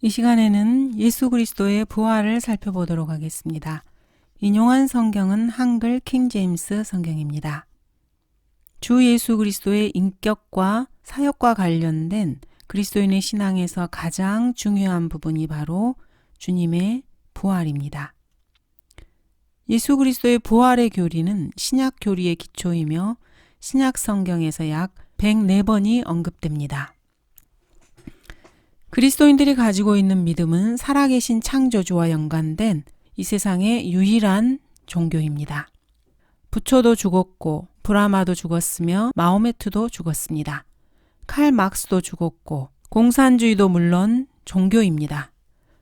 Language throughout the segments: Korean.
이 시간에는 예수 그리스도의 부활을 살펴보도록 하겠습니다. 인용한 성경은 한글 킹제임스 성경입니다. 주 예수 그리스도의 인격과 사역과 관련된 그리스도인의 신앙에서 가장 중요한 부분이 바로 주님의 부활입니다. 예수 그리스도의 부활의 교리는 신약 교리의 기초이며 신약 성경에서 약 104번이 언급됩니다. 그리스도인들이 가지고 있는 믿음은 살아계신 창조주와 연관된 이 세상의 유일한 종교입니다. 부초도 죽었고 브라마도 죽었으며 마호메트도 죽었습니다. 칼 막스도 죽었고 공산주의도 물론 종교입니다.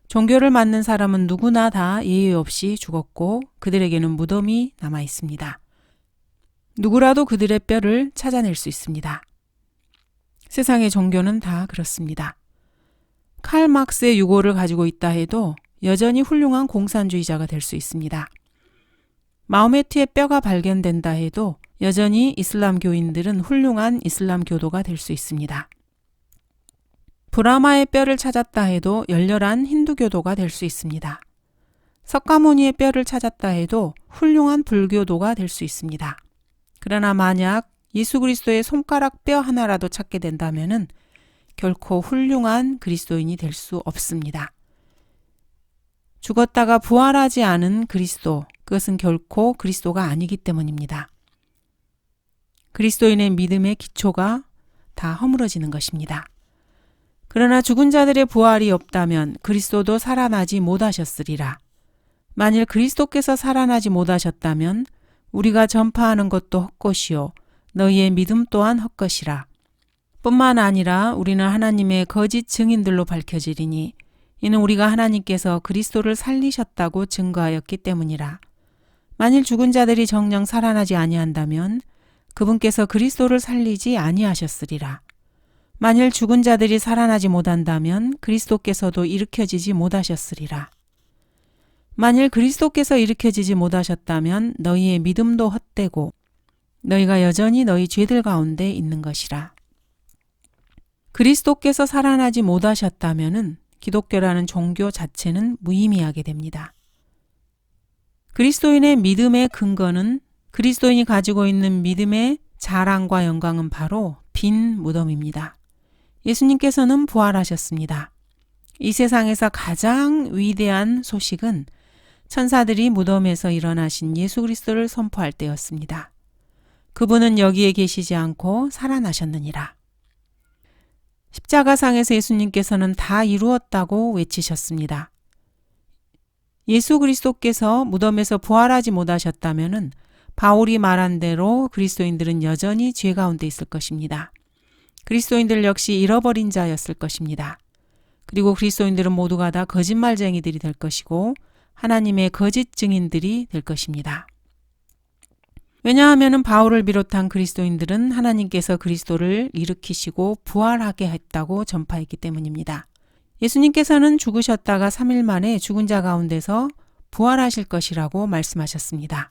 종교를 맡는 사람은 누구나 다 예외 없이 죽었고 그들에게는 무덤이 남아 있습니다. 누구라도 그들의 뼈를 찾아낼 수 있습니다. 세상의 종교는 다 그렇습니다. 칼 막스의 유고를 가지고 있다 해도 여전히 훌륭한 공산주의자가 될 수 있습니다. 마호메트의 뼈가 발견된다 해도 여전히 이슬람교인들은 훌륭한 이슬람 교도가 될 수 있습니다. 브라마의 뼈를 찾았다 해도 열렬한 힌두교도가 될 수 있습니다. 석가모니의 뼈를 찾았다 해도 훌륭한 불교도가 될 수 있습니다. 그러나 만약 예수 그리스도의 손가락 뼈 하나라도 찾게 된다면은 결코 훌륭한 그리스도인이 될 수 없습니다. 죽었다가 부활하지 않은 그리스도, 그것은 결코 그리스도가 아니기 때문입니다. 그리스도인의 믿음의 기초가 다 허물어지는 것입니다. 그러나 죽은 자들의 부활이 없다면 그리스도도 살아나지 못하셨으리라. 만일 그리스도께서 살아나지 못하셨다면 우리가 전파하는 것도 헛것이요 너희의 믿음 또한 헛것이라. 뿐만 아니라 우리는 하나님의 거짓 증인들로 밝혀지리니 이는 우리가 하나님께서 그리스도를 살리셨다고 증거하였기 때문이라. 만일 죽은 자들이 정녕 살아나지 아니한다면 그분께서 그리스도를 살리지 아니하셨으리라. 만일 죽은 자들이 살아나지 못한다면 그리스도께서도 일으켜지지 못하셨으리라. 만일 그리스도께서 일으켜지지 못하셨다면 너희의 믿음도 헛되고 너희가 여전히 너희 죄들 가운데 있는 것이라. 그리스도께서 살아나지 못하셨다면 기독교라는 종교 자체는 무의미하게 됩니다. 그리스도인의 믿음의 근거는 그리스도인이 가지고 있는 믿음의 자랑과 영광은 바로 빈 무덤입니다. 예수님께서는 부활하셨습니다. 이 세상에서 가장 위대한 소식은 천사들이 무덤에서 일어나신 예수 그리스도를 선포할 때였습니다. 그분은 여기에 계시지 않고 살아나셨느니라. 십자가상에서 예수님께서는 다 이루었다고 외치셨습니다. 예수 그리스도께서 무덤에서 부활하지 못하셨다면 바울이 말한 대로 그리스도인들은 여전히 죄 가운데 있을 것입니다. 그리스도인들 역시 잃어버린 자였을 것입니다. 그리고 그리스도인들은 모두가 다 거짓말쟁이들이 될 것이고 하나님의 거짓 증인들이 될 것입니다. 왜냐하면 바울을 비롯한 그리스도인들은 하나님께서 그리스도를 일으키시고 부활하게 했다고 전파했기 때문입니다. 예수님께서는 죽으셨다가 3일 만에 죽은 자 가운데서 부활하실 것이라고 말씀하셨습니다.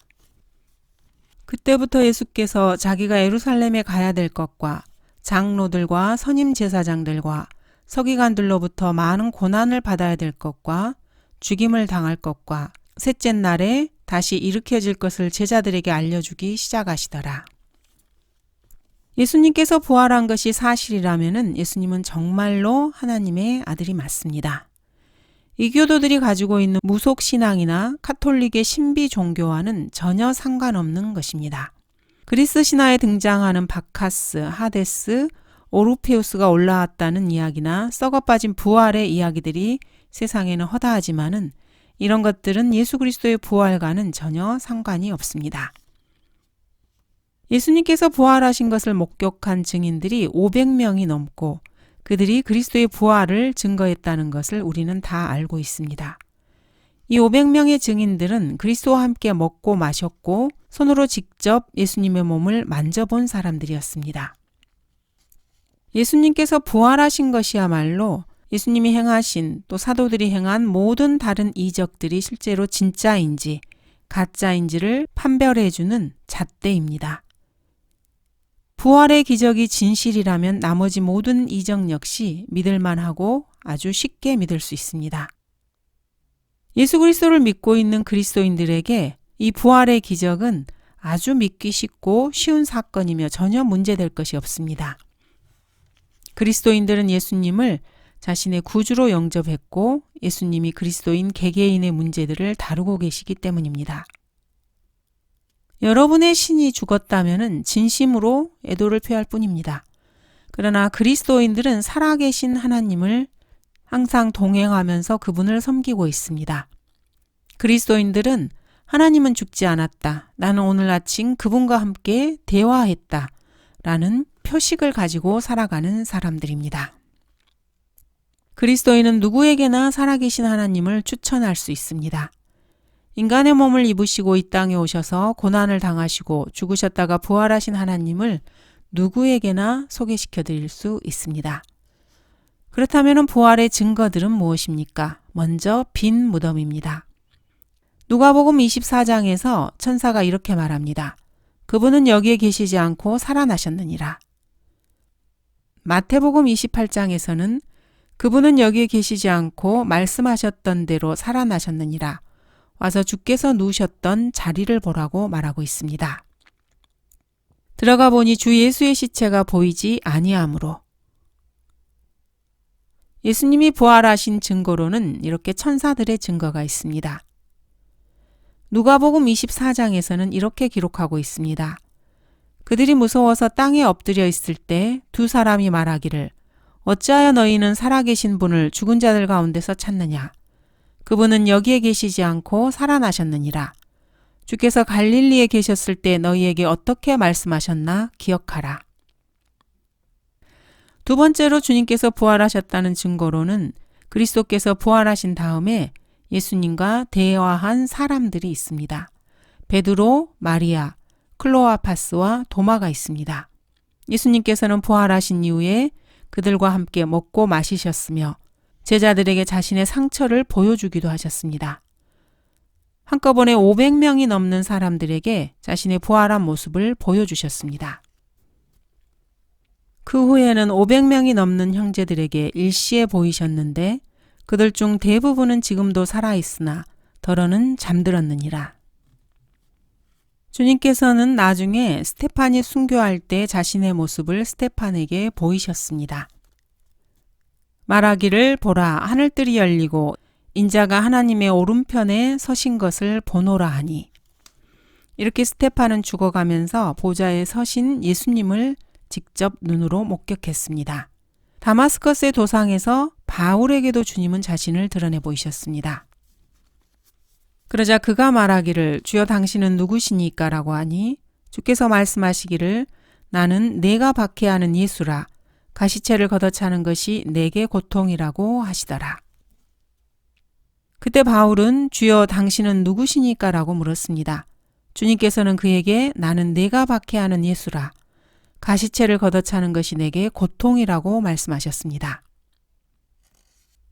그때부터 예수께서 자기가 예루살렘에 가야 될 것과 장로들과 선임 제사장들과 서기관들로부터 많은 고난을 받아야 될 것과 죽임을 당할 것과 셋째 날에 다시 일으켜질 것을 제자들에게 알려주기 시작하시더라. 예수님께서 부활한 것이 사실이라면 예수님은 정말로 하나님의 아들이 맞습니다. 이교도들이 가지고 있는 무속신앙이나 카톨릭의 신비 종교와는 전혀 상관없는 것입니다. 그리스 신화에 등장하는 바카스, 하데스, 오르페우스가 올라왔다는 이야기나 썩어빠진 부활의 이야기들이 세상에는 허다하지만은 이런 것들은 예수 그리스도의 부활과는 전혀 상관이 없습니다. 예수님께서 부활하신 것을 목격한 증인들이 500명이 넘고 그들이 그리스도의 부활을 증거했다는 것을 우리는 다 알고 있습니다. 이 500명의 증인들은 그리스도와 함께 먹고 마셨고 손으로 직접 예수님의 몸을 만져본 사람들이었습니다. 예수님께서 부활하신 것이야말로 예수님이 행하신 또 사도들이 행한 모든 다른 이적들이 실제로 진짜인지 가짜인지를 판별해주는 잣대입니다. 부활의 기적이 진실이라면 나머지 모든 이적 역시 믿을만하고 아주 쉽게 믿을 수 있습니다. 예수 그리스도를 믿고 있는 그리스도인들에게 이 부활의 기적은 아주 믿기 쉽고 쉬운 사건이며 전혀 문제될 것이 없습니다. 그리스도인들은 예수님을 자신의 구주로 영접했고 예수님이 그리스도인 개개인의 문제들을 다루고 계시기 때문입니다. 여러분의 신이 죽었다면 진심으로 애도를 표할 뿐입니다. 그러나 그리스도인들은 살아계신 하나님을 항상 동행하면서 그분을 섬기고 있습니다. 그리스도인들은 하나님은 죽지 않았다. 나는 오늘 아침 그분과 함께 대화했다. 라는 표식을 가지고 살아가는 사람들입니다. 그리스도인은 누구에게나 살아계신 하나님을 추천할 수 있습니다. 인간의 몸을 입으시고 이 땅에 오셔서 고난을 당하시고 죽으셨다가 부활하신 하나님을 누구에게나 소개시켜 드릴 수 있습니다. 그렇다면 부활의 증거들은 무엇입니까? 먼저 빈 무덤입니다. 누가복음 24장에서 천사가 이렇게 말합니다. 그분은 여기에 계시지 않고 살아나셨느니라. 마태복음 28장에서는 그분은 여기에 계시지 않고 말씀하셨던 대로 살아나셨느니라. 와서 주께서 누우셨던 자리를 보라고 말하고 있습니다. 들어가 보니 주 예수의 시체가 보이지 아니하므로 예수님이 부활하신 증거로는 이렇게 천사들의 증거가 있습니다. 누가복음 24장에서는 이렇게 기록하고 있습니다. 그들이 무서워서 땅에 엎드려 있을 때 두 사람이 말하기를 어찌하여 너희는 살아계신 분을 죽은 자들 가운데서 찾느냐? 그분은 여기에 계시지 않고 살아나셨느니라. 주께서 갈릴리에 계셨을 때 너희에게 어떻게 말씀하셨나 기억하라. 두 번째로 주님께서 부활하셨다는 증거로는 그리스도께서 부활하신 다음에 예수님과 대화한 사람들이 있습니다. 베드로, 마리아, 클로아파스와 도마가 있습니다. 예수님께서는 부활하신 이후에 그들과 함께 먹고 마시셨으며 제자들에게 자신의 상처를 보여주기도 하셨습니다. 한꺼번에 500명이 넘는 사람들에게 자신의 부활한 모습을 보여주셨습니다. 그 후에는 500명이 넘는 형제들에게 일시에 보이셨는데 그들 중 대부분은 지금도 살아있으나 더러는 잠들었느니라. 주님께서는 나중에 스테판이 순교할 때 자신의 모습을 스테판에게 보이셨습니다. 말하기를 보라 하늘뜰이 열리고 인자가 하나님의 오른편에 서신 것을 보노라 하니 이렇게 스테판은 죽어가면서 보좌에 서신 예수님을 직접 눈으로 목격했습니다. 다마스커스의 도상에서 바울에게도 주님은 자신을 드러내 보이셨습니다. 그러자 그가 말하기를 주여 당신은 누구시니까 라고 하니 주께서 말씀하시기를 나는 내가 박해하는 예수라 가시체를 걷어차는 것이 내게 고통이라고 하시더라. 그때 바울은 주여 당신은 누구시니까 라고 물었습니다. 주님께서는 그에게 나는 내가 박해하는 예수라 가시체를 걷어차는 것이 내게 고통이라고 말씀하셨습니다.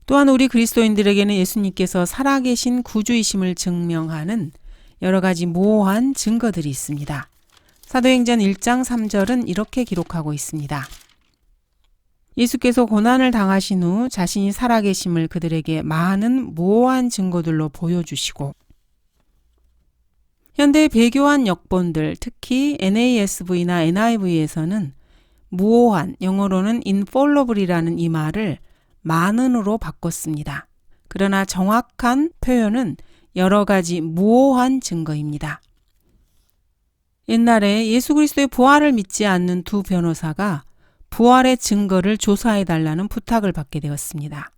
또한 우리 그리스도인들에게는 예수님께서 살아계신 구주이심을 증명하는 여러 가지 모호한 증거들이 있습니다. 사도행전 1장 3절은 이렇게 기록하고 있습니다. 예수께서 고난을 당하신 후 자신이 살아계심을 그들에게 많은 모호한 증거들로 보여주시고 현대의 배교한 역본들, 특히 NASV나 NIV에서는 모호한, 영어로는 infallible이라는 이 말을 많은으로 바꿨습니다. 그러나 정확한 표현은 여러 가지 모호한 증거입니다. 옛날에 예수 그리스도의 부활을 믿지 않는 두 변호사가 부활의 증거를 조사해달라는 부탁을 받게 되었습니다.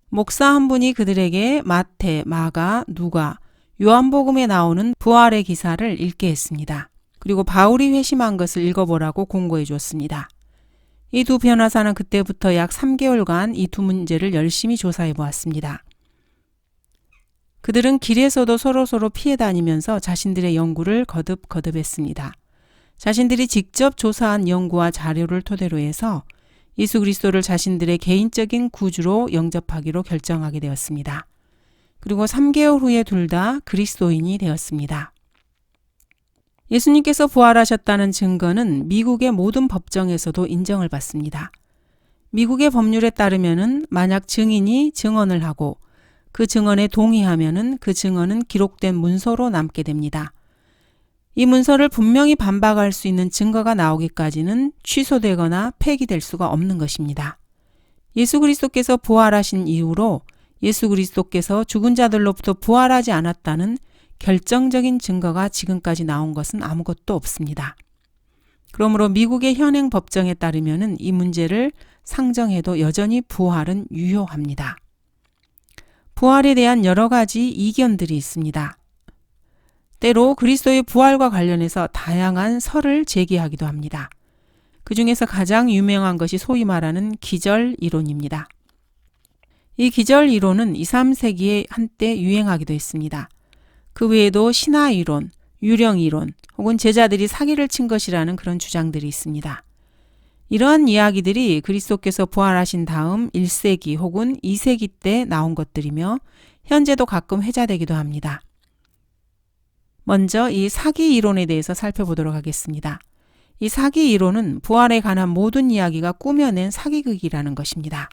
목사 한 분이 그들에게 마태, 마가, 누가, 요한복음에 나오는 부활의 기사를 읽게 했습니다. 그리고 바울이 회심한 것을 읽어보라고 공고해 줬습니다. 이 두 변호사는 그때부터 약 3개월간 이 두 문제를 열심히 조사해 보았습니다. 그들은 길에서도 서로서로 피해 다니면서 자신들의 연구를 거듭했습니다. 자신들이 직접 조사한 연구와 자료를 토대로 해서 예수 그리스도를 자신들의 개인적인 구주로 영접하기로 결정하게 되었습니다. 그리고 3개월 후에 둘 다 그리스도인이 되었습니다. 예수님께서 부활하셨다는 증거는 미국의 모든 법정에서도 인정을 받습니다. 미국의 법률에 따르면은 만약 증인이 증언을 하고 그 증언에 동의하면은 그 증언은 기록된 문서로 남게 됩니다. 이 문서를 분명히 반박할 수 있는 증거가 나오기까지는 취소되거나 폐기될 수가 없는 것입니다. 예수 그리스도께서 부활하신 이후로 예수 그리스도께서 죽은 자들로부터 부활하지 않았다는 결정적인 증거가 지금까지 나온 것은 아무것도 없습니다. 그러므로 미국의 현행 법정에 따르면 이 문제를 상정해도 여전히 부활은 유효합니다. 부활에 대한 여러 가지 이견들이 있습니다. 때로 그리스도의 부활과 관련해서 다양한 설을 제기하기도 합니다. 그 중에서 가장 유명한 것이 소위 말하는 기절 이론입니다. 이 기절 이론은 2, 3세기에 한때 유행하기도 했습니다. 그 외에도 신화 이론, 유령 이론, 혹은 제자들이 사기를 친 것이라는 그런 주장들이 있습니다. 이러한 이야기들이 그리스도께서 부활하신 다음 1세기 혹은 2세기 때 나온 것들이며 현재도 가끔 회자되기도 합니다. 먼저 이 사기 이론에 대해서 살펴보도록 하겠습니다. 이 사기 이론은 부활에 관한 모든 이야기가 꾸며낸 사기극이라는 것입니다.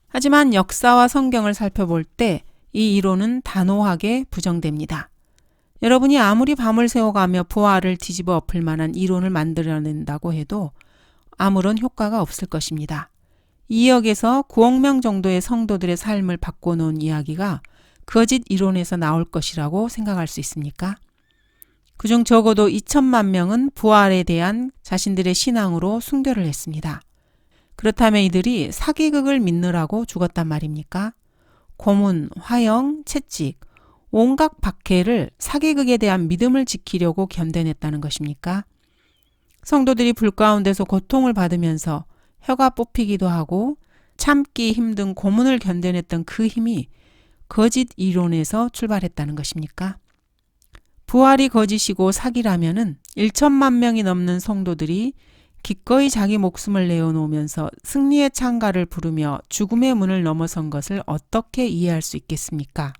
하지만 역사와 성경을 살펴볼 때 이 이론은 단호하게 부정됩니다. 여러분이 아무리 밤을 새워가며 부활을 뒤집어 엎을 만한 이론을 만들어낸다고 해도 아무런 효과가 없을 것입니다. 2억에서 9억 명 정도의 성도들의 삶을 바꿔놓은 이야기가 거짓 이론에서 나올 것이라고 생각할 수 있습니까? 그중 적어도 2천만 명은 부활에 대한 자신들의 신앙으로 순교를 했습니다. 그렇다면 이들이 사기극을 믿느라고 죽었단 말입니까? 고문, 화형, 채찍, 온갖 박해를 사기극에 대한 믿음을 지키려고 견뎌냈다는 것입니까? 성도들이 불 가운데서 고통을 받으면서 혀가 뽑히기도 하고 참기 힘든 고문을 견뎌냈던 그 힘이 거짓 이론에서 출발했다는 것입니까? 부활이 거짓이고 사기라면은 1천만 명이 넘는 성도들이 기꺼이 자기 목숨을 내어놓으면서 승리의 창가를 부르며 죽음의 문을 넘어선 것을 어떻게 이해할 수 있겠습니까?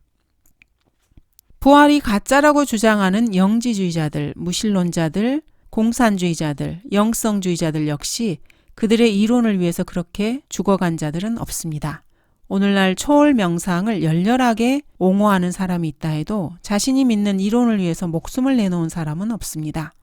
부활이 가짜라고 주장하는 영지주의자들, 무신론자들, 공산주의자들, 영성주의자들 역시 그들의 이론을 위해서 그렇게 죽어간 자들은 없습니다. 오늘날 초월 명상을 열렬하게 옹호하는 사람이 있다 해도 자신이 믿는 이론을 위해서 목숨을 내놓은 사람은 없습니다.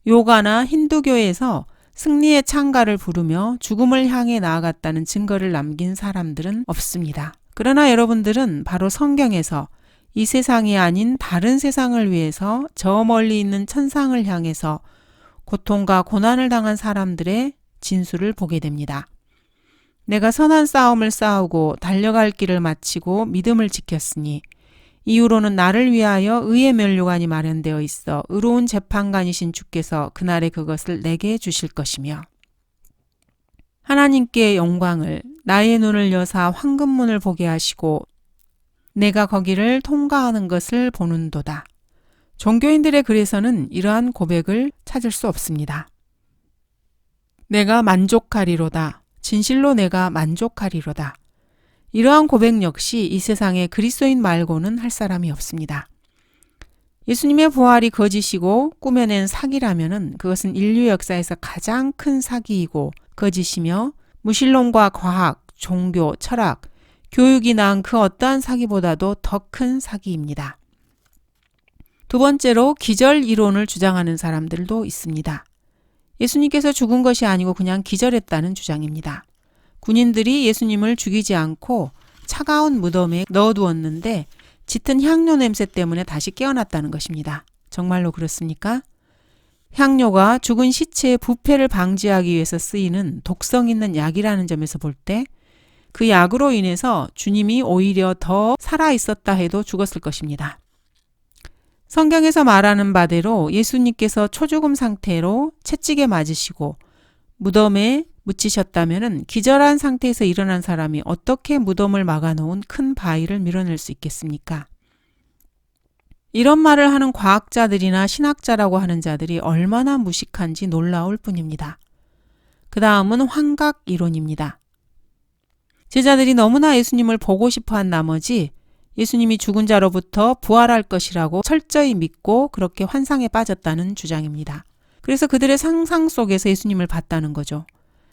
요가나 힌두교에서 승리의 창가를 부르며 죽음을 향해 나아갔다는 증거를 남긴 사람들은 없습니다. 그러나 여러분들은 바로 성경에서 이 세상이 아닌 다른 세상을 위해서 저 멀리 있는 천상을 향해서 고통과 고난을 당한 사람들의 진술을 보게 됩니다. 내가 선한 싸움을 싸우고 달려갈 길을 마치고 믿음을 지켰으니 이후로는 나를 위하여 의의 면류관이 마련되어 있어 의로운 재판관이신 주께서 그날에 그것을 내게 주실 것이며 하나님께 영광을 나의 눈을 여사 황금문을 보게 하시고 내가 거기를 통과하는 것을 보는도다. 종교인들의 글에서는 이러한 고백을 찾을 수 없습니다. 내가 만족하리로다. 진실로 내가 만족하리로다. 이러한 고백 역시 이 세상에 그리스도인 말고는 할 사람이 없습니다. 예수님의 부활이 거짓이고 꾸며낸 사기라면은 그것은 인류 역사에서 가장 큰 사기이고 거짓이며 무신론과 과학, 종교, 철학, 교육이 낳은 그 어떠한 사기보다도 더 큰 사기입니다. 두 번째로 기절 이론을 주장하는 사람들도 있습니다. 예수님께서 죽은 것이 아니고 그냥 기절했다는 주장입니다. 군인들이 예수님을 죽이지 않고 차가운 무덤에 넣어두었는데 짙은 향료 냄새 때문에 다시 깨어났다는 것입니다. 정말로 그렇습니까? 향료가 죽은 시체의 부패를 방지하기 위해서 쓰이는 독성 있는 약이라는 점에서 볼 때 그 약으로 인해서 주님이 오히려 더 살아있었다 해도 죽었을 것입니다. 성경에서 말하는 바대로 예수님께서 초죽음 상태로 채찍에 맞으시고 무덤에 묻히셨다면 기절한 상태에서 일어난 사람이 어떻게 무덤을 막아놓은 큰 바위를 밀어낼 수 있겠습니까? 이런 말을 하는 과학자들이나 신학자라고 하는 자들이 얼마나 무식한지 놀라울 뿐입니다. 그 다음은 환각 이론입니다. 제자들이 너무나 예수님을 보고 싶어한 나머지 예수님이 죽은 자로부터 부활할 것이라고 철저히 믿고 그렇게 환상에 빠졌다는 주장입니다. 그래서 그들의 상상 속에서 예수님을 봤다는 거죠.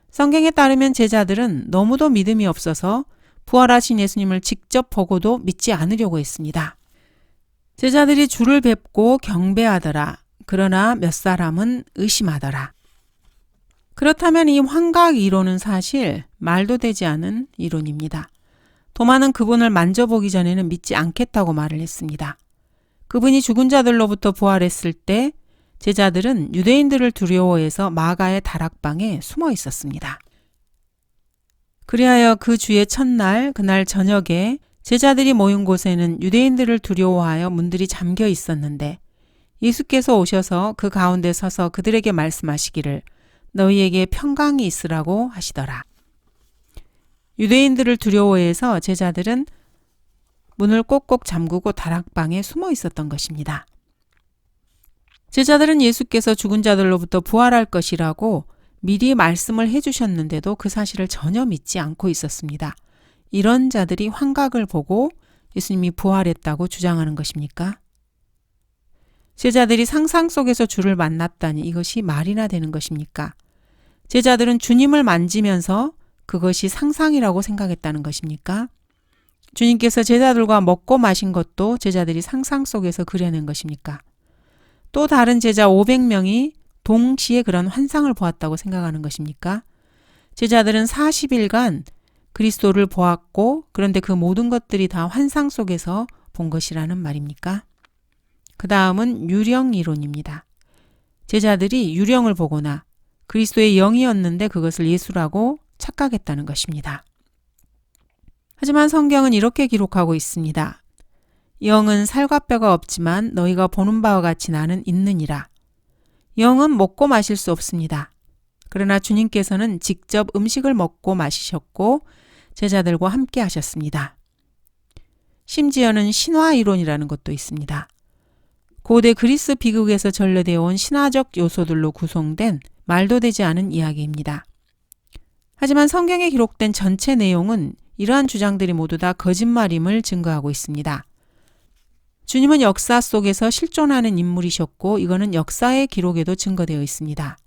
성경에 따르면 제자들은 너무도 믿음이 없어서 부활하신 예수님을 직접 보고도 믿지 않으려고 했습니다. 제자들이 주를 뵙고 경배하더라. 그러나 몇 사람은 의심하더라. 그렇다면 이 환각 이론은 사실 말도 되지 않은 이론입니다. 도마는 그분을 만져보기 전에는 믿지 않겠다고 말을 했습니다. 그분이 죽은 자들로부터 부활했을 때 제자들은 유대인들을 두려워해서 마가의 다락방에 숨어 있었습니다. 그리하여 그 주의 첫날 그날 저녁에 제자들이 모인 곳에는 유대인들을 두려워하여 문들이 잠겨 있었는데 예수께서 오셔서 그 가운데 서서 그들에게 말씀하시기를 너희에게 평강이 있으라고 하시더라. 유대인들을 두려워해서 제자들은 문을 꼭꼭 잠그고 다락방에 숨어 있었던 것입니다. 제자들은 예수께서 죽은 자들로부터 부활할 것이라고 미리 말씀을 해주셨는데도 그 사실을 전혀 믿지 않고 있었습니다. 이런 자들이 환각을 보고 예수님이 부활했다고 주장하는 것입니까? 제자들이 상상 속에서 주를 만났다니 이것이 말이나 되는 것입니까? 제자들은 주님을 만지면서 그것이 상상이라고 생각했다는 것입니까? 주님께서 제자들과 먹고 마신 것도 제자들이 상상 속에서 그려낸 것입니까? 또 다른 제자 500명이 동시에 그런 환상을 보았다고 생각하는 것입니까? 제자들은 40일간 그리스도를 보았고 그런데 그 모든 것들이 다 환상 속에서 본 것이라는 말입니까? 그 다음은 유령 이론입니다. 제자들이 유령을 보거나 그리스도의 영이었는데 그것을 예수라고 착각했다는 것입니다. 하지만 성경은 이렇게 기록하고 있습니다. 영은 살과 뼈가 없지만 너희가 보는 바와 같이 나는 있느니라. 영은 먹고 마실 수 없습니다. 그러나 주님께서는 직접 음식을 먹고 마시셨고 제자들과 함께 하셨습니다. 심지어는 신화 이론이라는 것도 있습니다. 고대 그리스 비극에서 전래되어 온 신화적 요소들로 구성된 말도 되지 않은 이야기입니다. 하지만 성경에 기록된 전체 내용은 이러한 주장들이 모두 다 거짓말임을 증거하고 있습니다. 주님은 역사 속에서 실존하는 인물이셨고 이거는 역사의 기록에도 증거되어 있습니다.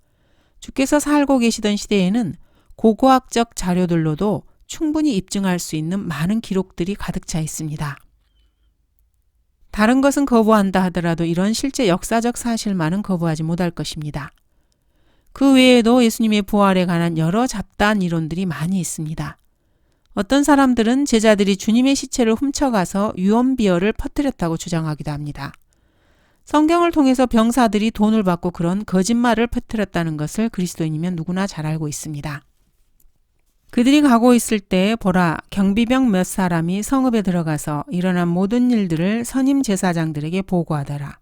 주께서 살고 계시던 시대에는 고고학적 자료들로도 충분히 입증할 수 있는 많은 기록들이 가득 차 있습니다. 다른 것은 거부한다 하더라도 이런 실제 역사적 사실만은 거부하지 못할 것입니다. 그 외에도 예수님의 부활에 관한 여러 잡다한 이론들이 많이 있습니다. 어떤 사람들은 제자들이 주님의 시체를 훔쳐가서 유언비어를 퍼뜨렸다고 주장하기도 합니다. 성경을 통해서 병사들이 돈을 받고 그런 거짓말을 퍼뜨렸다는 것을 그리스도인이면 누구나 잘 알고 있습니다. 그들이 가고 있을 때 보라 경비병 몇 사람이 성읍에 들어가서 일어난 모든 일들을 선임 제사장들에게 보고하더라.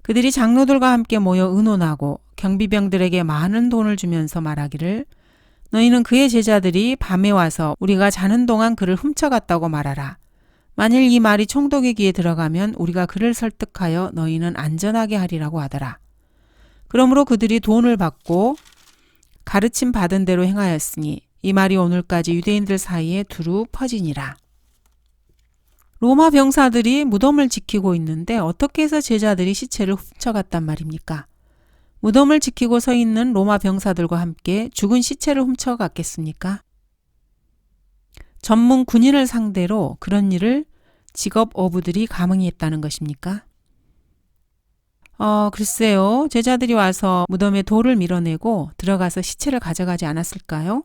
그들이 장로들과 함께 모여 의논하고 경비병들에게 많은 돈을 주면서 말하기를 너희는 그의 제자들이 밤에 와서 우리가 자는 동안 그를 훔쳐갔다고 말하라. 만일 이 말이 총독의 귀에 들어가면 우리가 그를 설득하여 너희는 안전하게 하리라고 하더라. 그러므로 그들이 돈을 받고 가르침 받은 대로 행하였으니 이 말이 오늘까지 유대인들 사이에 두루 퍼지니라. 로마 병사들이 무덤을 지키고 있는데 어떻게 해서 제자들이 시체를 훔쳐갔단 말입니까? 무덤을 지키고 서 있는 로마 병사들과 함께 죽은 시체를 훔쳐갔겠습니까? 전문 군인을 상대로 그런 일을 직업 어부들이 감행했다는 것입니까? 글쎄요. 제자들이 와서 무덤에 돌을 밀어내고 들어가서 시체를 가져가지 않았을까요?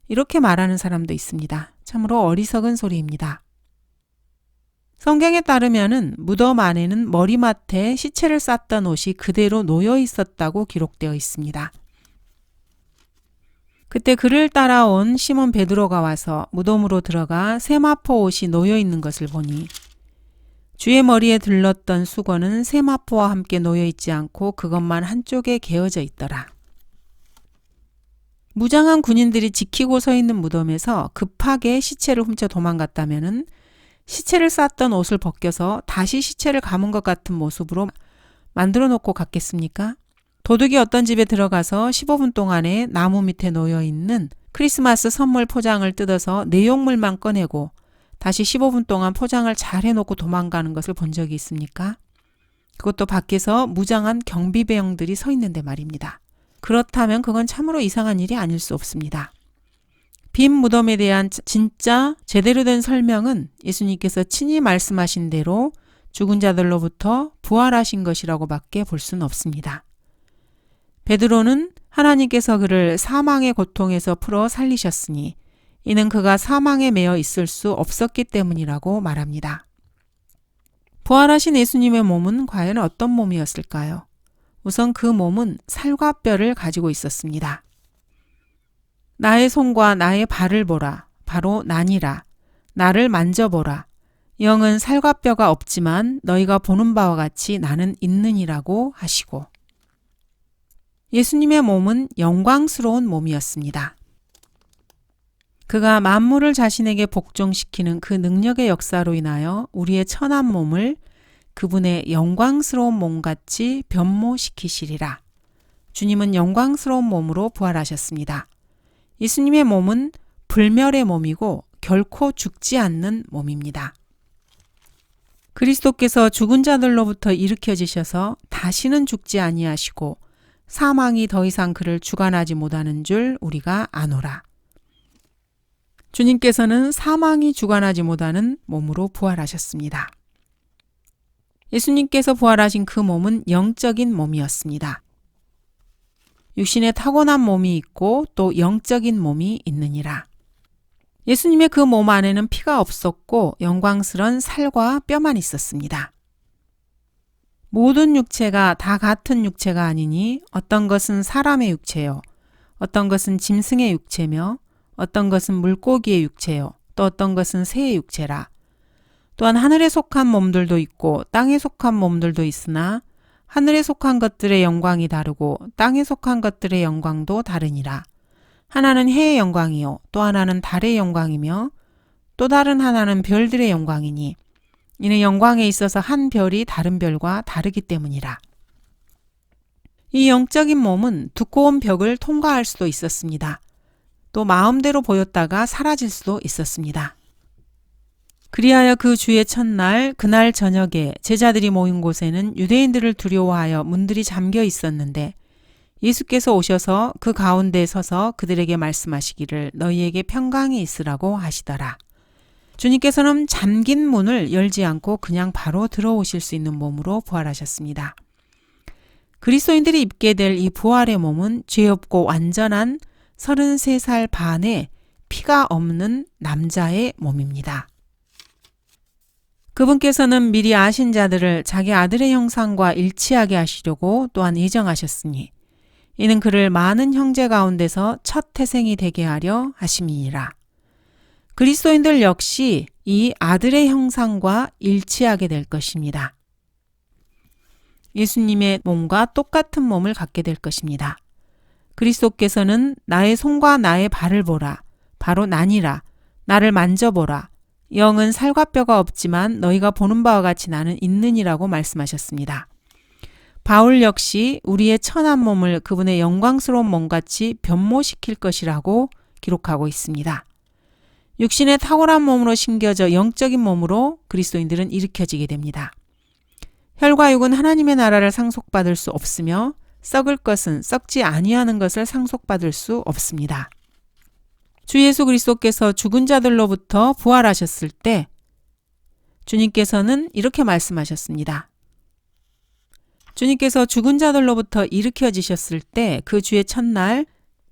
이렇게 말하는 사람도 있습니다. 참으로 어리석은 소리입니다. 성경에 따르면은 무덤 안에는 머리맡에 시체를 쌌던 옷이 그대로 놓여 있었다고 기록되어 있습니다. 그때 그를 따라온 시몬 베드로가 와서 무덤으로 들어가 세마포 옷이 놓여 있는 것을 보니 주의 머리에 들렀던 수건은 세마포와 함께 놓여 있지 않고 그것만 한쪽에 개어져 있더라. 무장한 군인들이 지키고 서 있는 무덤에서 급하게 시체를 훔쳐 도망갔다면은 시체를 쌌던 옷을 벗겨서 다시 시체를 감은 것 같은 모습으로 만들어 놓고 갔겠습니까? 도둑이 어떤 집에 들어가서 15분 동안에 나무 밑에 놓여 있는 크리스마스 선물 포장을 뜯어서 내용물만 꺼내고 다시 15분 동안 포장을 잘 해놓고 도망가는 것을 본 적이 있습니까? 그것도 밖에서 무장한 경비병들이 서 있는데 말입니다. 그렇다면 그건 참으로 이상한 일이 아닐 수 없습니다. 빈 무덤에 대한 진짜 제대로 된 설명은 예수님께서 친히 말씀하신 대로 죽은 자들로부터 부활하신 것이라고 밖에 볼 수는 없습니다. 베드로는 하나님께서 그를 사망의 고통에서 풀어 살리셨으니 이는 그가 사망에 매여 있을 수 없었기 때문이라고 말합니다. 부활하신 예수님의 몸은 과연 어떤 몸이었을까요? 우선 그 몸은 살과 뼈를 가지고 있었습니다. 나의 손과 나의 발을 보라. 바로 나니라. 나를 만져보라. 영은 살과 뼈가 없지만 너희가 보는 바와 같이 나는 있느니라고 하시고, 예수님의 몸은 영광스러운 몸이었습니다. 그가 만물을 자신에게 복종시키는 그 능력의 역사로 인하여 우리의 천한 몸을 그분의 영광스러운 몸같이 변모시키시리라. 주님은 영광스러운 몸으로 부활하셨습니다. 예수님의 몸은 불멸의 몸이고 결코 죽지 않는 몸입니다. 그리스도께서 죽은 자들로부터 일으켜지셔서 다시는 죽지 아니하시고 사망이 더 이상 그를 주관하지 못하는 줄 우리가 아노라. 주님께서는 사망이 주관하지 못하는 몸으로 부활하셨습니다. 예수님께서 부활하신 그 몸은 영적인 몸이었습니다. 육신에 타고난 몸이 있고 또 영적인 몸이 있느니라. 예수님의 그 몸 안에는 피가 없었고 영광스런 살과 뼈만 있었습니다. 모든 육체가 다 같은 육체가 아니니 어떤 것은 사람의 육체요, 어떤 것은 짐승의 육체며 어떤 것은 물고기의 육체요, 또 어떤 것은 새의 육체라. 또한 하늘에 속한 몸들도 있고 땅에 속한 몸들도 있으나 하늘에 속한 것들의 영광이 다르고 땅에 속한 것들의 영광도 다르니라. 하나는 해의 영광이요, 또 하나는 달의 영광이며 또 다른 하나는 별들의 영광이니 이는 영광에 있어서 한 별이 다른 별과 다르기 때문이라. 이 영적인 몸은 두꺼운 벽을 통과할 수도 있었습니다. 또 마음대로 보였다가 사라질 수도 있었습니다. 그리하여 그 주의 첫날 그날 저녁에 제자들이 모인 곳에는 유대인들을 두려워하여 문들이 잠겨 있었는데 예수께서 오셔서 그 가운데 서서 그들에게 말씀하시기를 너희에게 평강이 있으라고 하시더라. 주님께서는 잠긴 문을 열지 않고 그냥 바로 들어오실 수 있는 몸으로 부활하셨습니다. 그리스도인들이 입게 될 이 부활의 몸은 죄 없고 완전한 33살 반의 피가 없는 남자의 몸입니다. 그분께서는 미리 아신 자들을 자기 아들의 형상과 일치하게 하시려고 또한 예정하셨으니 이는 그를 많은 형제 가운데서 첫 태생이 되게 하려 하심이니라. 그리스도인들 역시 이 아들의 형상과 일치하게 될 것입니다. 예수님의 몸과 똑같은 몸을 갖게 될 것입니다. 그리스도께서는 나의 손과 나의 발을 보라. 바로 나니라. 나를 만져보라. 영은 살과 뼈가 없지만 너희가 보는 바와 같이 나는 있느니라고 말씀하셨습니다. 바울 역시 우리의 천한 몸을 그분의 영광스러운 몸같이 변모시킬 것이라고 기록하고 있습니다. 육신의 탁월한 몸으로 심겨져 영적인 몸으로 그리스도인들은 일으켜지게 됩니다. 혈과 육은 하나님의 나라를 상속받을 수 없으며 썩을 것은 썩지 아니하는 것을 상속받을 수 없습니다. 주 예수 그리스도께서 죽은 자들로부터 부활하셨을 때 주님께서는 이렇게 말씀하셨습니다. 주님께서 죽은 자들로부터 일으켜지셨을 때 그 주의 첫날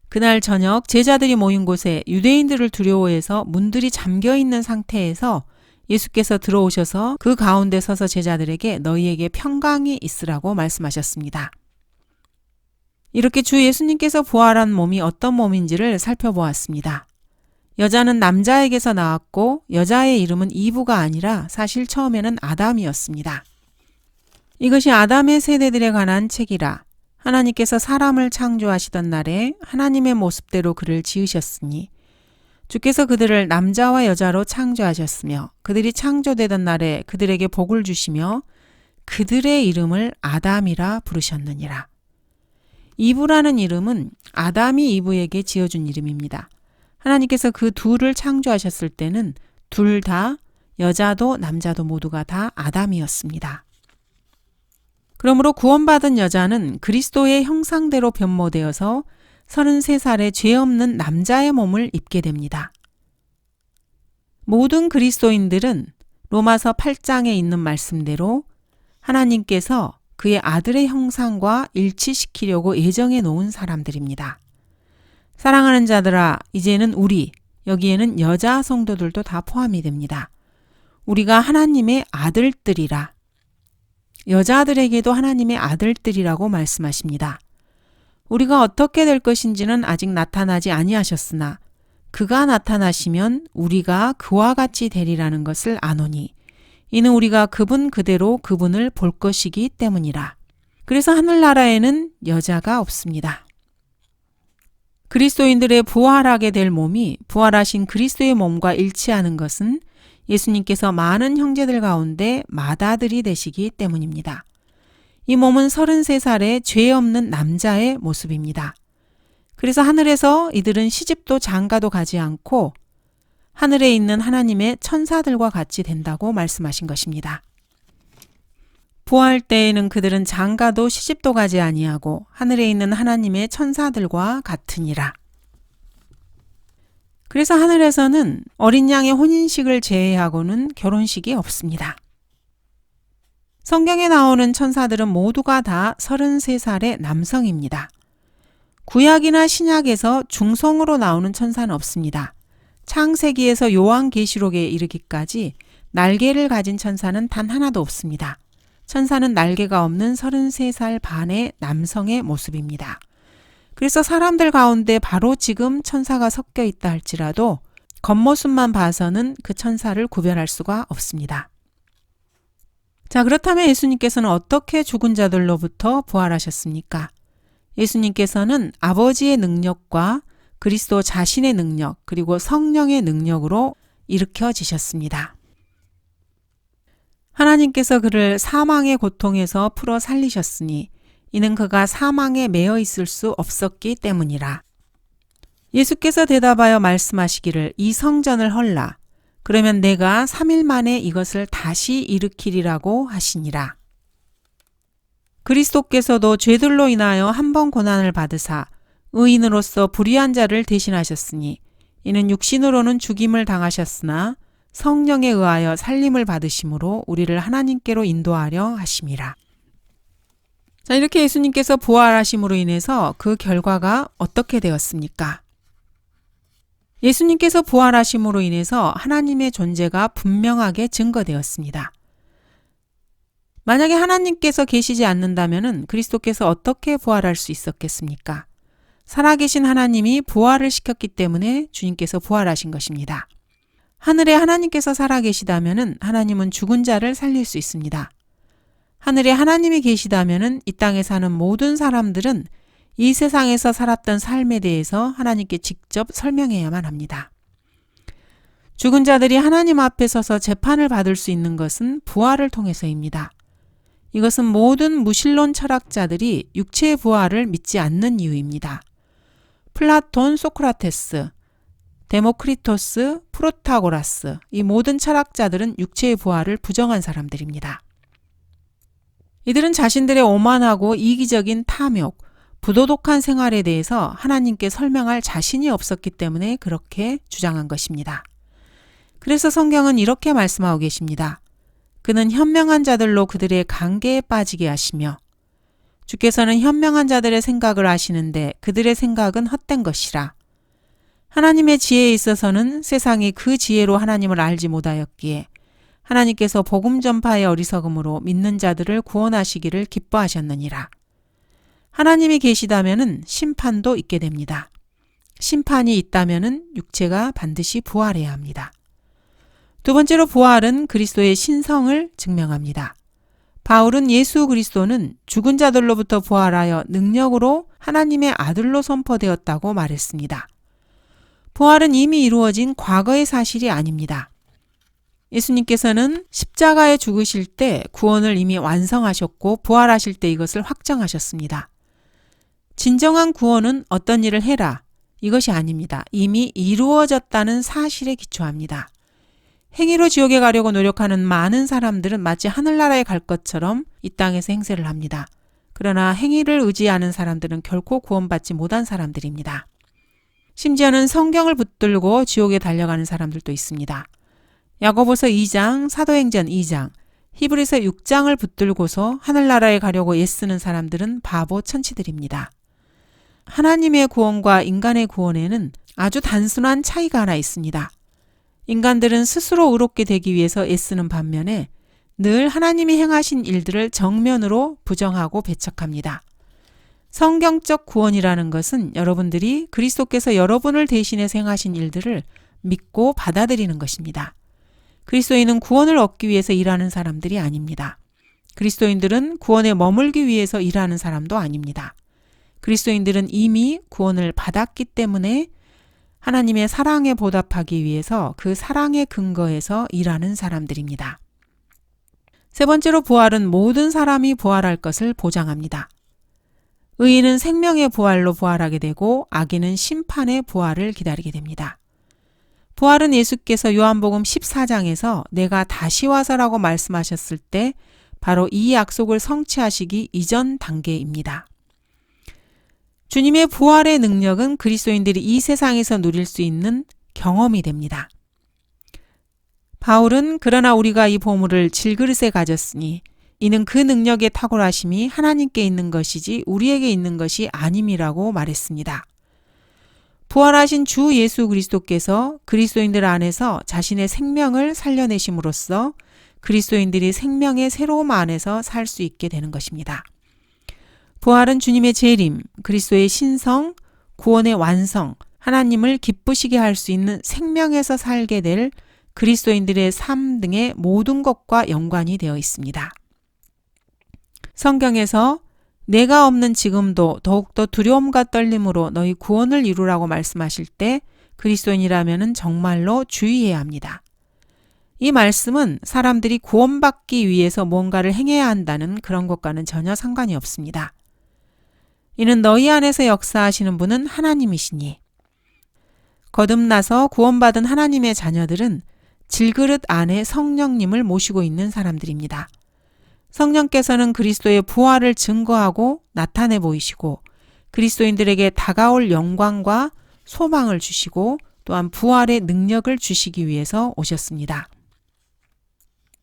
그날 저녁 제자들이 모인 곳에 유대인들을 두려워해서 문들이 잠겨있는 상태에서 예수께서 들어오셔서 그 가운데 서서 제자들에게 너희에게 평강이 있으라고 말씀하셨습니다. 이렇게 주 예수님께서 부활한 몸이 어떤 몸인지를 살펴보았습니다. 여자는 남자에게서 나왔고 여자의 이름은 이브가 아니라 사실 처음에는 아담이었습니다. 이것이 아담의 세대들에 관한 책이라. 하나님께서 사람을 창조하시던 날에 하나님의 모습대로 그를 지으셨으니 주께서 그들을 남자와 여자로 창조하셨으며 그들이 창조되던 날에 그들에게 복을 주시며 그들의 이름을 아담이라 부르셨느니라. 이브라는 이름은 아담이 이브에게 지어준 이름입니다. 하나님께서 그 둘을 창조하셨을 때는 둘 다 여자도 남자도 모두가 다 아담이었습니다. 그러므로 구원받은 여자는 그리스도의 형상대로 변모되어서 33살의 죄 없는 남자의 몸을 입게 됩니다. 모든 그리스도인들은 로마서 8장에 있는 말씀대로 하나님께서 그의 아들의 형상과 일치시키려고 예정해 놓은 사람들입니다. 사랑하는 자들아, 이제는 우리, 여기에는 여자 성도들도 다 포함이 됩니다. 우리가 하나님의 아들들이라. 여자들에게도 하나님의 아들들이라고 말씀하십니다. 우리가 어떻게 될 것인지는 아직 나타나지 아니하셨으나 그가 나타나시면 우리가 그와 같이 되리라는 것을 아노니 이는 우리가 그분 그대로 그분을 볼 것이기 때문이라. 그래서 하늘나라에는 여자가 없습니다. 그리스도인들의 부활하게 될 몸이 부활하신 그리스도의 몸과 일치하는 것은 예수님께서 많은 형제들 가운데 맏아들이 되시기 때문입니다. 이 몸은 33살의 죄 없는 남자의 모습입니다. 그래서 하늘에서 이들은 시집도 장가도 가지 않고 하늘에 있는 하나님의 천사들과 같이 된다고 말씀하신 것입니다. 부활 때에는 그들은 장가도 시집도 가지 아니하고 하늘에 있는 하나님의 천사들과 같으니라. 그래서 하늘에서는 어린 양의 혼인식을 제외하고는 결혼식이 없습니다. 성경에 나오는 천사들은 모두가 다 33살의 남성입니다. 구약이나 신약에서 중성으로 나오는 천사는 없습니다. 창세기에서 요한계시록에 이르기까지 날개를 가진 천사는 단 하나도 없습니다. 천사는 날개가 없는 33살 반의 남성의 모습입니다. 그래서 사람들 가운데 바로 지금 천사가 섞여 있다 할지라도 겉모습만 봐서는 그 천사를 구별할 수가 없습니다. 자, 그렇다면 예수님께서는 어떻게 죽은 자들로부터 부활하셨습니까? 예수님께서는 아버지의 능력과 그리스도 자신의 능력 그리고 성령의 능력으로 일으켜지셨습니다. 하나님께서 그를 사망의 고통에서 풀어 살리셨으니 이는 그가 사망에 매여 있을 수 없었기 때문이라. 예수께서 대답하여 말씀하시기를 이 성전을 헐라. 그러면 내가 3일 만에 이것을 다시 일으키리라고 하시니라. 그리스도께서도 죄들로 인하여 한 번 고난을 받으사 의인으로서 불의한 자를 대신하셨으니 이는 육신으로는 죽임을 당하셨으나 성령에 의하여 살림을 받으심으로 우리를 하나님께로 인도하려 하심이라. 자, 이렇게 예수님께서 부활하심으로 인해서 그 결과가 어떻게 되었습니까? 예수님께서 부활하심으로 인해서 하나님의 존재가 분명하게 증거되었습니다. 만약에 하나님께서 계시지 않는다면 그리스도께서 어떻게 부활할 수 있었겠습니까? 살아계신 하나님이 부활을 시켰기 때문에 주님께서 부활하신 것입니다. 하늘에 하나님께서 살아계시다면 하나님은 죽은 자를 살릴 수 있습니다. 하늘에 하나님이 계시다면 이 땅에 사는 모든 사람들은 이 세상에서 살았던 삶에 대해서 하나님께 직접 설명해야만 합니다. 죽은 자들이 하나님 앞에 서서 재판을 받을 수 있는 것은 부활을 통해서입니다. 이것은 모든 무신론 철학자들이 육체의 부활을 믿지 않는 이유입니다. 플라톤, 소크라테스, 데모크리토스, 프로타고라스, 이 모든 철학자들은 육체의 부활을 부정한 사람들입니다. 이들은 자신들의 오만하고 이기적인 탐욕, 부도덕한 생활에 대해서 하나님께 설명할 자신이 없었기 때문에 그렇게 주장한 것입니다. 그래서 성경은 이렇게 말씀하고 계십니다. 그는 현명한 자들로 그들의 관계에 빠지게 하시며 주께서는 현명한 자들의 생각을 아시는데 그들의 생각은 헛된 것이라. 하나님의 지혜에 있어서는 세상이 그 지혜로 하나님을 알지 못하였기에 하나님께서 복음 전파의 어리석음으로 믿는 자들을 구원하시기를 기뻐하셨느니라. 하나님이 계시다면 심판도 있게 됩니다. 심판이 있다면 육체가 반드시 부활해야 합니다. 두 번째로 부활은 그리스도의 신성을 증명합니다. 바울은 예수 그리스도는 죽은 자들로부터 부활하여 능력으로 하나님의 아들로 선포되었다고 말했습니다. 부활은 이미 이루어진 과거의 사실이 아닙니다. 예수님께서는 십자가에 죽으실 때 구원을 이미 완성하셨고 부활하실 때 이것을 확정하셨습니다. 진정한 구원은 어떤 일을 해라. 이것이 아닙니다. 이미 이루어졌다는 사실에 기초합니다. 행위로 지옥에 가려고 노력하는 많은 사람들은 마치 하늘나라에 갈 것처럼 이 땅에서 행세를 합니다. 그러나 행위를 의지하는 사람들은 결코 구원받지 못한 사람들입니다. 심지어는 성경을 붙들고 지옥에 달려가는 사람들도 있습니다. 야고보서 2장, 사도행전 2장, 히브리서 6장을 붙들고서 하늘나라에 가려고 애쓰는 사람들은 바보 천치들입니다. 하나님의 구원과 인간의 구원에는 아주 단순한 차이가 하나 있습니다. 인간들은 스스로 의롭게 되기 위해서 애쓰는 반면에 늘 하나님이 행하신 일들을 정면으로 부정하고 배척합니다. 성경적 구원이라는 것은 여러분들이 그리스도께서 여러분을 대신해서 행하신 일들을 믿고 받아들이는 것입니다. 그리스도인은 구원을 얻기 위해서 일하는 사람들이 아닙니다. 그리스도인들은 구원에 머물기 위해서 일하는 사람도 아닙니다. 그리스도인들은 이미 구원을 받았기 때문에 하나님의 사랑에 보답하기 위해서 그 사랑의 근거에서 일하는 사람들입니다. 세 번째로 부활은 모든 사람이 부활할 것을 보장합니다. 의인은 생명의 부활로 부활하게 되고 악인은 심판의 부활을 기다리게 됩니다. 부활은 예수께서 요한복음 14장에서 내가 다시 와서라고 말씀하셨을 때 바로 이 약속을 성취하시기 이전 단계입니다. 주님의 부활의 능력은 그리스도인들이 이 세상에서 누릴 수 있는 경험이 됩니다. 바울은 그러나 우리가 이 보물을 질그릇에 가졌으니 이는 그 능력의 탁월하심이 하나님께 있는 것이지 우리에게 있는 것이 아님이라고 말했습니다. 부활하신 주 예수 그리스도께서 그리스도인들 안에서 자신의 생명을 살려내심으로써 그리스도인들이 생명의 새로움 안에서 살 수 있게 되는 것입니다. 부활은 주님의 재림, 그리스도의 신성, 구원의 완성, 하나님을 기쁘시게 할 수 있는 생명에서 살게 될 그리스도인들의 삶 등의 모든 것과 연관이 되어 있습니다. 성경에서 내가 없는 지금도 더욱더 두려움과 떨림으로 너희 구원을 이루라고 말씀하실 때 그리스도인이라면 정말로 주의해야 합니다. 이 말씀은 사람들이 구원받기 위해서 뭔가를 행해야 한다는 그런 것과는 전혀 상관이 없습니다. 이는 너희 안에서 역사하시는 분은 하나님이시니 거듭나서 구원받은 하나님의 자녀들은 질그릇 안에 성령님을 모시고 있는 사람들입니다. 성령께서는 그리스도의 부활을 증거하고 나타내 보이시고 그리스도인들에게 다가올 영광과 소망을 주시고 또한 부활의 능력을 주시기 위해서 오셨습니다.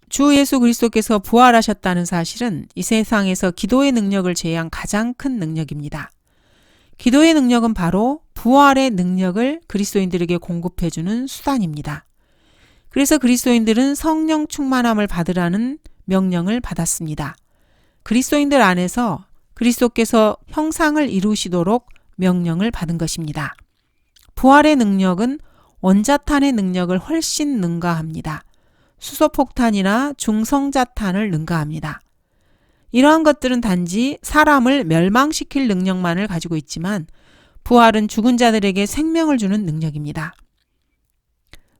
주 예수 그리스도께서 부활하셨다는 사실은 이 세상에서 기도의 능력을 제외한 가장 큰 능력입니다. 기도의 능력은 바로 부활의 능력을 그리스도인들에게 공급해주는 수단입니다. 그래서 그리스도인들은 성령 충만함을 받으라는 명령을 받았습니다. 그리스도인들 안에서 그리스도께서 형상을 이루시도록 명령을 받은 것입니다. 부활의 능력은 원자탄의 능력을 훨씬 능가합니다. 수소폭탄이나 중성자탄을 능가합니다. 이러한 것들은 단지 사람을 멸망시킬 능력만을 가지고 있지만 부활은 죽은 자들에게 생명을 주는 능력입니다.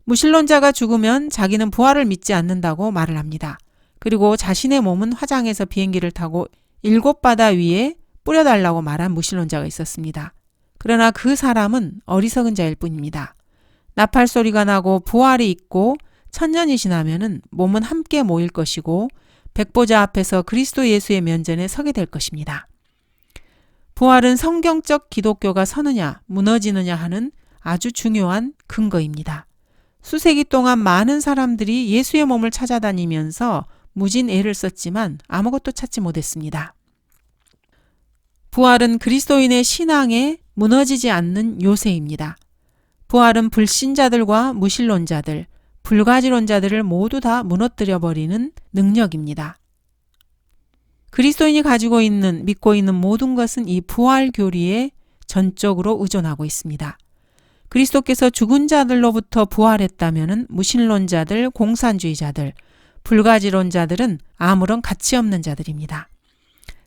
무신론자가 죽으면 자기는 부활을 믿지 않는다고 말을 합니다. 그리고 자신의 몸은 화장해서 비행기를 타고 7바다 위에 뿌려달라고 말한 무신론자가 있었습니다. 그러나 그 사람은 어리석은 자일 뿐입니다. 나팔 소리가 나고 부활이 있고 천년이 지나면은 몸은 함께 모일 것이고 백보자 앞에서 그리스도 예수의 면전에 서게 될 것입니다. 부활은 성경적 기독교가 서느냐 무너지느냐 하는 아주 중요한 근거입니다. 수세기 동안 많은 사람들이 예수의 몸을 찾아다니면서 무진 애를 썼지만 아무것도 찾지 못했습니다. 부활은 그리스도인의 신앙에 무너지지 않는 요새입니다. 부활은 불신자들과 무신론자들, 불가지론자들을 모두 다 무너뜨려버리는 능력입니다. 그리스도인이 가지고 있는, 믿고 있는 모든 것은 이 부활 교리에 전적으로 의존하고 있습니다. 그리스도께서 죽은 자들로부터 부활했다면 무신론자들, 공산주의자들, 불가지론자들은 아무런 가치 없는 자들입니다.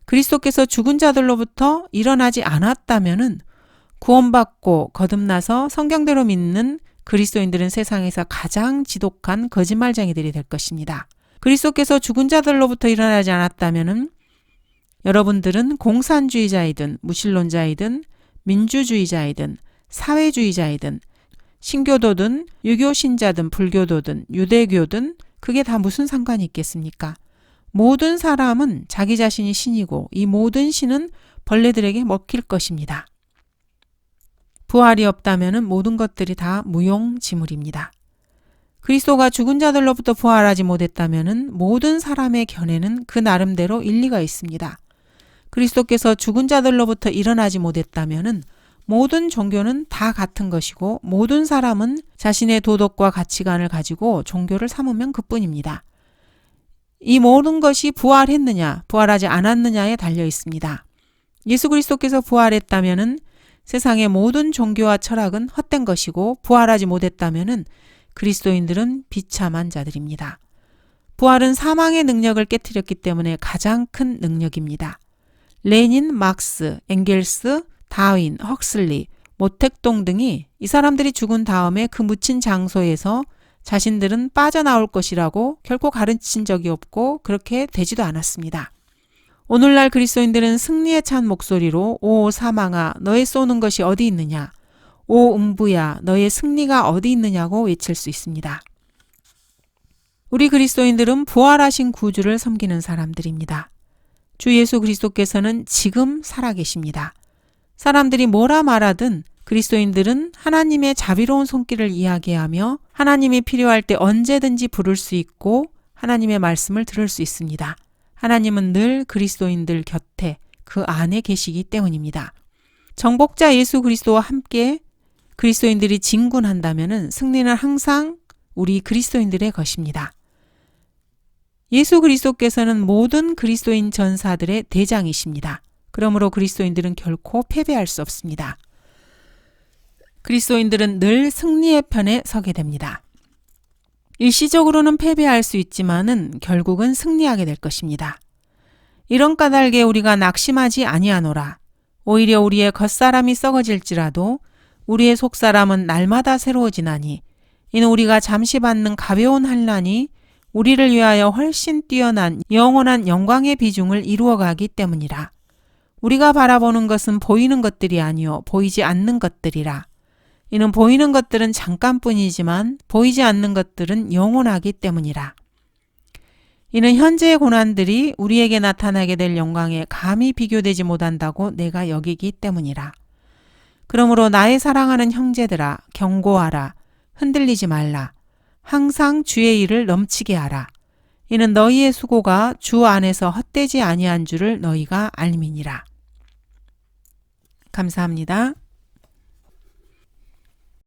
그리스도께서 죽은 자들로부터 일어나지 않았다면 구원받고 거듭나서 성경대로 믿는 그리스도인들은 세상에서 가장 지독한 거짓말쟁이들이 될 것입니다. 그리스도께서 죽은 자들로부터 일어나지 않았다면 여러분들은 공산주의자이든 무신론자이든 민주주의자이든 사회주의자이든 신교도든 유교 신자든 불교도든 유대교든 그게 다 무슨 상관이 있겠습니까? 모든 사람은 자기 자신이 신이고 이 모든 신은 벌레들에게 먹힐 것입니다. 부활이 없다면 모든 것들이 다 무용지물입니다. 그리스도가 죽은 자들로부터 부활하지 못했다면 모든 사람의 견해는 그 나름대로 일리가 있습니다. 그리스도께서 죽은 자들로부터 일어나지 못했다면 모든 종교는 다 같은 것이고 모든 사람은 자신의 도덕과 가치관을 가지고 종교를 삼으면 그뿐입니다. 이 모든 것이 부활했느냐, 부활하지 않았느냐에 달려 있습니다. 예수 그리스도께서 부활했다면 세상의 모든 종교와 철학은 헛된 것이고 부활하지 못했다면 그리스도인들은 비참한 자들입니다. 부활은 사망의 능력을 깨트렸기 때문에 가장 큰 능력입니다. 레닌, 막스, 엥겔스, 다윈, 헉슬리, 모택동 등이 이 사람들이 죽은 다음에 그 묻힌 장소에서 자신들은 빠져나올 것이라고 결코 가르친 적이 없고 그렇게 되지도 않았습니다. 오늘날 그리스도인들은 승리에 찬 목소리로 오 사망아 너의 쏘는 것이 어디 있느냐, 오 음부야 너의 승리가 어디 있느냐고 외칠 수 있습니다. 우리 그리스도인들은 부활하신 구주를 섬기는 사람들입니다. 주 예수 그리스도께서는 지금 살아계십니다. 사람들이 뭐라 말하든 그리스도인들은 하나님의 자비로운 손길을 이야기하며 하나님이 필요할 때 언제든지 부를 수 있고 하나님의 말씀을 들을 수 있습니다. 하나님은 늘 그리스도인들 곁에 그 안에 계시기 때문입니다. 정복자 예수 그리스도와 함께 그리스도인들이 진군한다면 승리는 항상 우리 그리스도인들의 것입니다. 예수 그리스도께서는 모든 그리스도인 전사들의 대장이십니다. 그러므로 그리스도인들은 결코 패배할 수 없습니다. 그리스도인들은 늘 승리의 편에 서게 됩니다. 일시적으로는 패배할 수 있지만은 결국은 승리하게 될 것입니다. 이런 까닭에 우리가 낙심하지 아니하노라. 오히려 우리의 겉사람이 썩어질지라도 우리의 속사람은 날마다 새로워지나니 이는 우리가 잠시 받는 가벼운 환난이 우리를 위하여 훨씬 뛰어난 영원한 영광의 비중을 이루어가기 때문이라. 우리가 바라보는 것은 보이는 것들이 아니요 보이지 않는 것들이라. 이는 보이는 것들은 잠깐뿐이지만 보이지 않는 것들은 영원하기 때문이라. 이는 현재의 고난들이 우리에게 나타나게 될 영광에 감히 비교되지 못한다고 내가 여기기 때문이라. 그러므로 나의 사랑하는 형제들아 경고하라. 흔들리지 말라. 항상 주의 일을 넘치게 하라. 이는 너희의 수고가 주 안에서 헛되지 아니한 줄을 너희가 알미니라. 감사합니다.